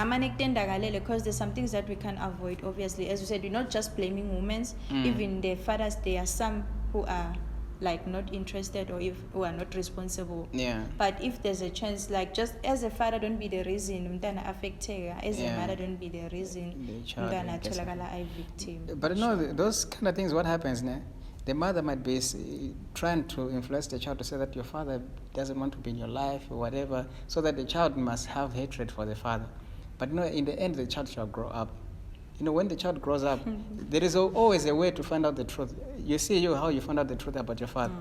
because there's some things that we can't avoid. Obviously, as you said, we're not just blaming women. Even the fathers, there are some who are not interested or who are not responsible. But if there's a chance, just as a father, don't be the reason as a mother, don't be the reason victim. But those kind of things, what happens now? The mother might be trying to influence the child to say that your father doesn't want to be in your life or whatever, so that the child must have hatred for the father. But in the end, the child shall grow up. When the child grows up, there is always a way to find out the truth. You see how you find out the truth about your father.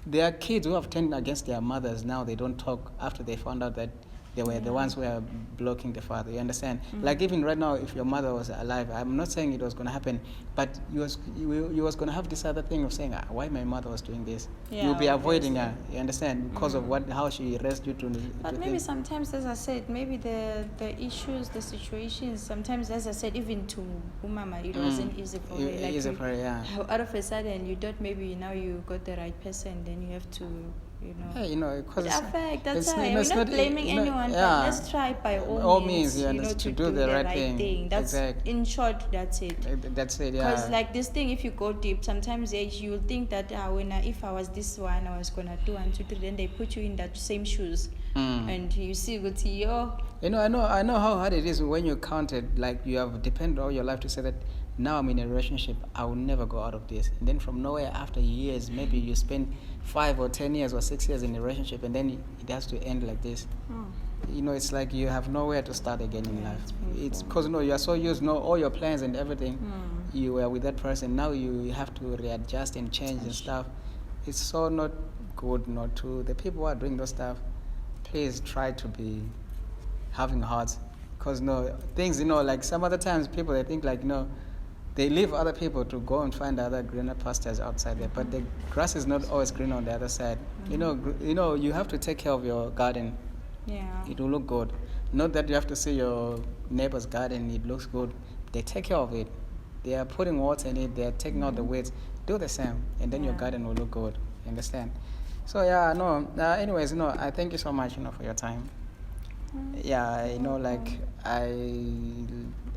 There are kids who have turned against their mothers now. They don't talk after they found out that They were the ones who were blocking the father. You understand? Like even right now, if your mother was alive, I'm not saying it was going to happen, but you was going to have this other thing of saying, why my mother was doing this. You'll be avoiding her. You understand? Because of how she raised you to. But maybe sometimes, as I said, maybe the issues, the situations. Sometimes, as I said, even to Umama, it wasn't easy for her. Like easy for her, yeah. Out of a sudden, you thought maybe now you got the right person, then you have to. Because that's why we're not blaming anyone, but let's try by all means, to do the right thing. That's in short, that's it. That's it, yeah. Because like this thing, if you go deep, sometimes you will think that if I was this one, I was gonna do 1, 2, 3. Then they put you in that same shoes, and you see, I know how hard it is when you counted, like you have depended all your life to say that. Now I'm in a relationship, I will never go out of this. And then from nowhere, after years, maybe you spend 5 or 10 years or 6 years in a relationship, and then it has to end like this. It's like you have nowhere to start again in life. It's because you are so used, all your plans and everything. You were with that person. Now you have to readjust and change and stuff. It's so not good not to. The people who are doing those stuff, please try to be having hearts. Because things, like some other times people, they think like, they leave other people to go and find other greener pastures outside there, but the grass is not always green on the other side. You have to take care of your garden. Yeah. It will look good. Not that you have to see your neighbor's garden, it looks good. They take care of it. They are putting water in it, they are taking out the weeds. Do the same, and then your garden will look good. You understand? So anyways, I thank you so much, for your time. Yeah,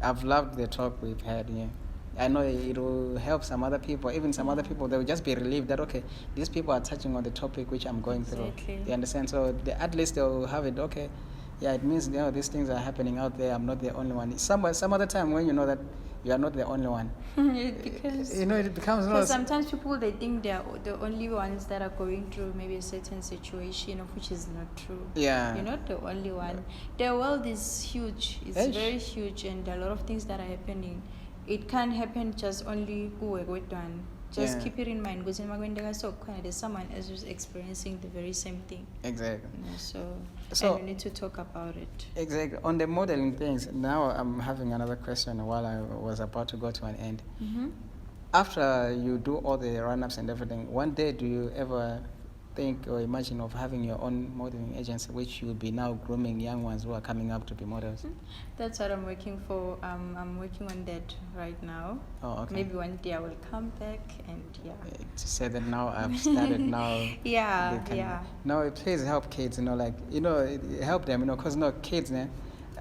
I've loved the talk we've had here. I know it will help some other people. Even some other people, they will just be relieved that, okay, these people are touching on the topic which I'm going through. You understand? So at least they'll have it, okay, yeah, it means, these things are happening out there. I'm not the only one. Some other time when you know that you are not the only one. It becomes... Because sometimes people, they think they are the only ones that are going through maybe a certain situation, of which is not true. Yeah. You're not the only one. The world is huge. It's very huge, and there are a lot of things that are happening. It can't happen just only who we're going to. Just keep it in mind, because there's someone else who's experiencing the very same thing. Exactly. So we need to talk about it. Exactly. On the modeling things, now I'm having another question while I was about to go to an end. After you do all the run-ups and everything, one day do you ever think or imagine of having your own modeling agency, which you will be now grooming young ones who are coming up to be models? That's what I'm working for. I'm working on that right now. Oh, okay. Maybe one day I will come back and to say that now I've started now. No, please help kids. Help them. Because kids.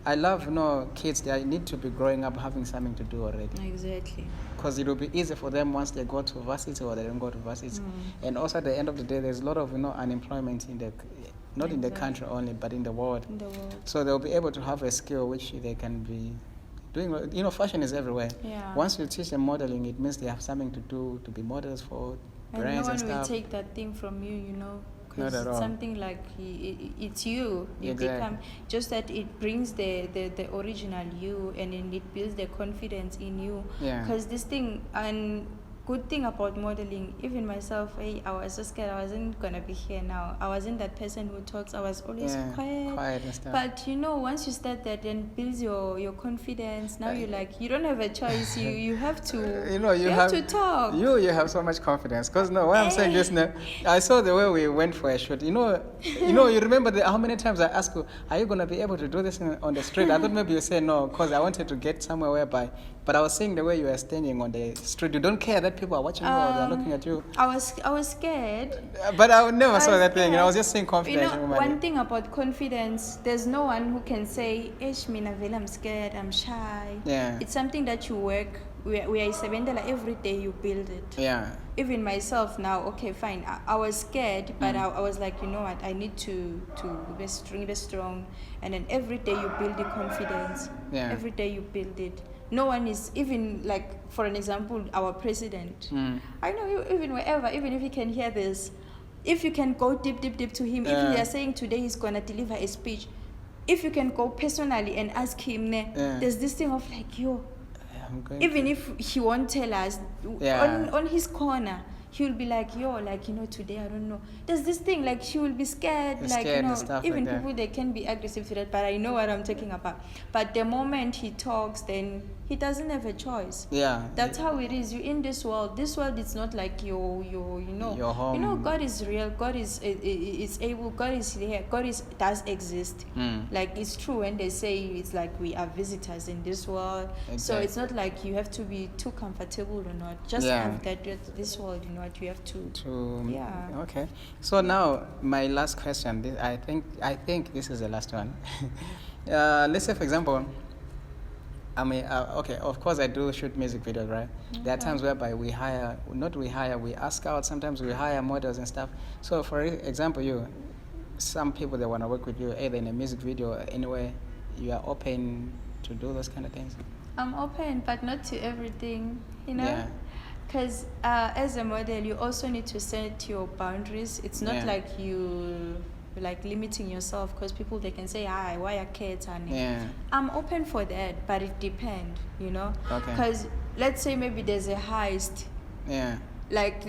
I love kids. They need to be growing up having something to do already. Exactly. Because it will be easy for them once they go to varsity or they don't go to varsity. And also at the end of the day, there's a lot of unemployment in the country only, but in the world. So they'll be able to have a skill which they can be doing. Fashion is everywhere. Yeah. Once you teach them modeling, it means they have something to do to be models for brands and stuff. And no one will take that thing from you, Not at all. Something like it's you. You become just that it brings the original you, and then it builds the confidence in you. Because this thing, and good thing about modeling, even myself, I was so scared. I wasn't gonna be here now. I wasn't that person who talks. I was always quiet and stuff. But once you start that, then builds your confidence. Now you don't have a choice. You have to. You have to talk. You have so much confidence. Because why I'm saying this now, I saw the way we went for a shoot. You remember how many times I asked you, are you gonna be able to do this on the street? I thought maybe you say no, because I wanted to get somewhere whereby. But I was seeing the way you were standing on the street. You don't care that people are watching you or they're looking at you. I was scared. But I never saw that thing. I was just saying confidence. One thing about confidence, there's no one who can say, I'm scared, I'm shy. Yeah. It's something that you work. We are Sevendela, every day you build it. Yeah. Even myself now, okay, fine. I was scared, but I was like, you know what, I need to be strong. And then every day you build the confidence. Yeah. Every day you build it. No one is, even like, for an example, our president. I know even wherever, even if he can hear this, if you can go deep to him, if you are saying today he's going to deliver a speech, if you can go personally and ask him, there's this thing of like, even if he won't tell us, on his corner, he will be like, yo, like, today I don't know. There's this thing, like, she will be scared, like, and stuff even like that. people, they can be aggressive to that, but I know what I'm talking about. But the moment he talks, then he doesn't have a choice. Yeah. That's how it is. You're in this world. This world is not like your home. God is real. God is able. God is here. God does exist. Like, it's true when they say it's like we are visitors in this world. Exactly. So it's not like you have to be too comfortable or not. Just have that this world, what you have to. Yeah. Okay. So now my last question. I think this is the last one. Let's say, for example, I mean, okay, of course I do shoot music videos, right? Okay. There are times whereby we ask out, sometimes we hire models and stuff. So for example, some people that want to work with you, either in a music video or anywhere, you are open to do those kind of things? I'm open, but not to everything, Yeah. Because as a model, you also need to set your boundaries. It's not like you like limiting yourself, because people, they can say, why are kids, honey? Yeah. I'm open for that, but it depends, Okay. Because let's say maybe there's a heist. Yeah. Like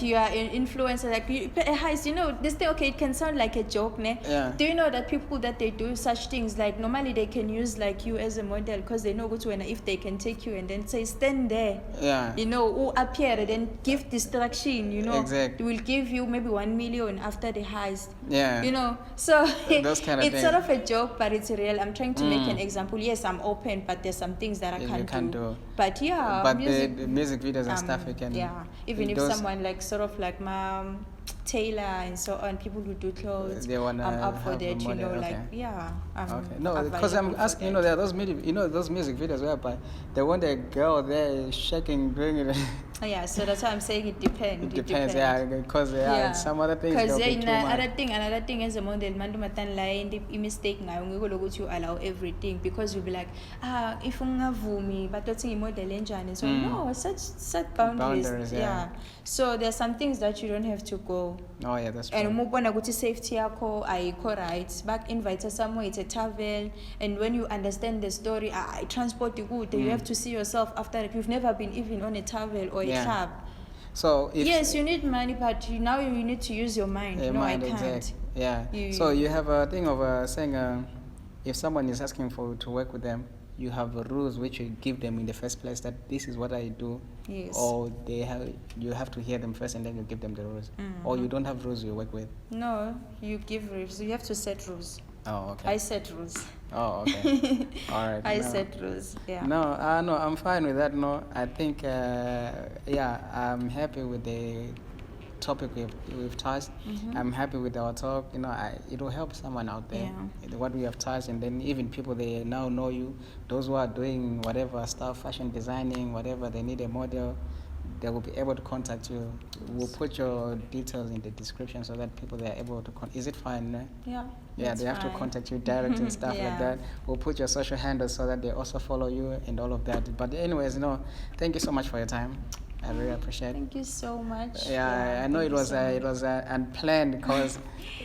you are an influencer, like a heist, this thing, okay, it can sound like a joke, ne? Yeah. Do you know that people that they do such things, like normally they can use like you as a model, because they know if they can take you and then say stand there, who appear and then give distraction, Exactly. will give you maybe 1 million after the heist. Yeah. So those kind of it's things. sort of a joke, but it's real. I'm trying to make an example. Yes, I'm open, but there's some things that I can't do. But yeah, but the music videos and stuff you can. Yeah. Even if someone like sort of like Mom, Taylor and so on, people who do clothes, I'm up for that, okay. No, because I'm asking, there are those those music videos whereby they want a girl there shaking, doing it. Yeah, so that's why I'm saying it depends. It depends, yeah, because some other things. Because another thing as a model, mistake now, you allow everything, because you'll be like, if ungavumi, but that's a model engine. So no, set boundaries. Yeah. So there's some things that you don't have to go. Oh yeah, that's true. And mubona ukuthi safety yako ayikho right. Back invite somewhere, it's a travel, and when you understand the story, I transport you good. You have to see yourself after it. You've never been even on a travel or a club. So yes, you need money, but now you need to use your mind. No, I can't. Exactly. Yeah. So you have a thing of saying, if someone is asking to work with them, you have rules which you give them in the first place, that this is what I do. Yes. Or you have to hear them first and then you give them the rules. Or you don't have rules you work with. No, you give rules. You have to set rules. Oh, okay. I set rules. Oh, okay. All right. I set rules. Yeah. No, I'm fine with that. No, I think I'm happy with the topic we've touched. I'm happy with our talk. It will help someone out there. What we have touched, and then even people, they now know you. Those who are doing whatever stuff, fashion designing, whatever, they need a model, they will be able to contact you. We'll put your details in the description so that people, they are able to is it fine? No? Yeah. Yeah, they have to contact you direct and stuff like that. We'll put your social handles so that they also follow you and all of that. But anyways, thank you so much for your time. I really appreciate it. Thank you so much. Yeah, I know it was unplanned, because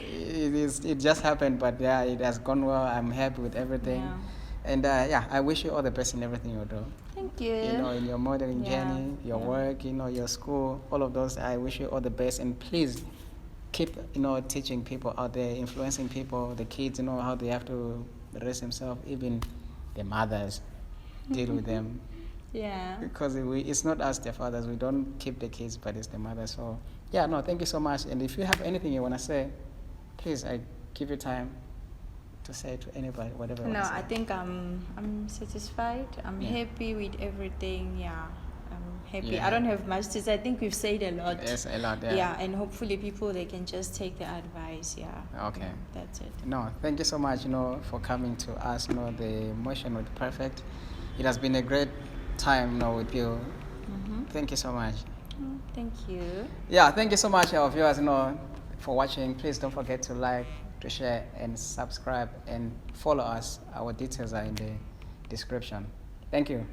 it just happened, but it has gone well. I'm happy with everything. Yeah. And I wish you all the best in everything you do. Thank you. In your modeling journey, your work, your school, all of those. I wish you all the best, and please keep teaching people out there, influencing people, the kids, how they have to raise themselves, even the mothers, deal with them. Yeah. Because it's not us, the fathers. We don't keep the kids, but it's the mothers. So, thank you so much. And if you have anything you want to say, please, I give you time to say to anybody, whatever. No, I think I'm satisfied. I'm happy with everything. Yeah, I'm happy. Yeah. I don't have much to say. I think we've said a lot. Yes, a lot. Yeah. Yeah, and hopefully people, they can just take the advice. Yeah. Okay. That's it. No, thank you so much. For coming to us. The motion with Perfekt. It has been a great time with you. Thank you so much. Thank you. Yeah, thank you so much, our viewers, for watching. Please don't forget to like, to share, and subscribe, and follow us. Our details are in the description. Thank you.